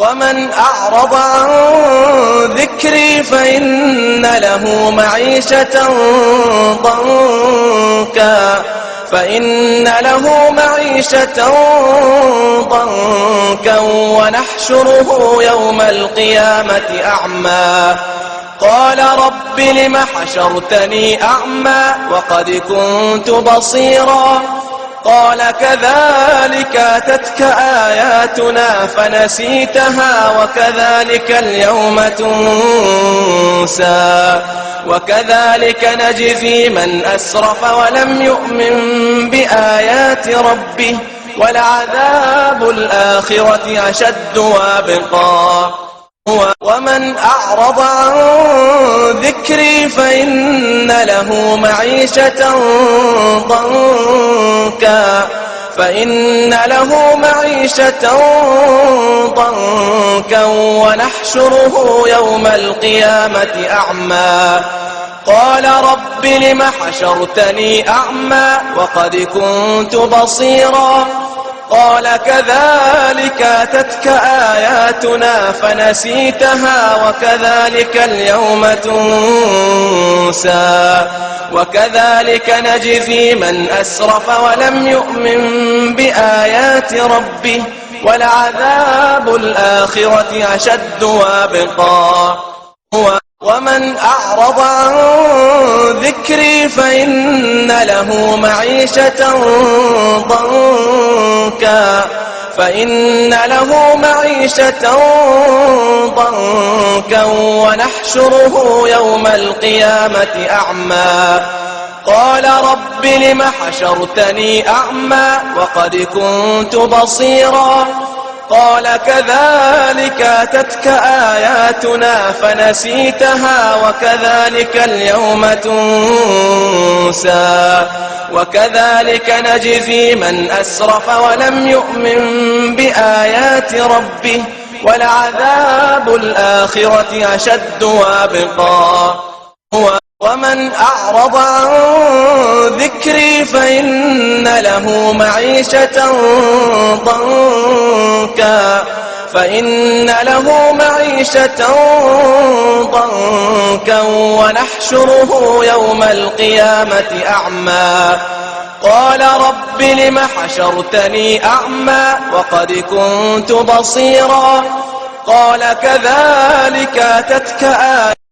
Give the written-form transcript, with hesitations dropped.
ومن أعرض عن ذكري فإن له معيشة ضنكا ونحشره يوم القيامة أعمى قال رب لم حشرتني أعمى وقد كنت بصيرا قال كذلك أتتك آياتنا فنسيتها وكذلك اليوم تنسى وكذلك نجزي من أسرف ولم يؤمن بآيات ربه ولعذاب الآخرة أشد وأبقى ومن أعرض عن ذكري فإن له معيشة ضنكا ونحشره يوم القيامة أعمى قال رب لم حشرتني أعمى وقد كنت بصيرا قال كذلك أتتك آياتنا فنسيتها وكذلك اليوم تنسى وكذلك نجزي من أسرف ولم يؤمن بآيات ربه ولعذاب الآخرة أشد وأبقى ومن أعرض عن ذكري فإن له معيشة ضنكا ونحشره يوم القيامة أعمى قال رب لم حشرتني أعمى وقد كنت بصيرا قال كذلك أتتك آياتنا فنسيتها وكذلك اليوم تنسى وكذلك نجزي من أسرف ولم يؤمن بآيات ربه ولعذاب الآخرة أشد وأبقى ومن أعرض عن ذكري فإن له معيشة ضنكا ونحشره يوم القيامة أعمى قال رب لم حشرتني أعمى وقد كنت بصيرا قال كذلك أتتك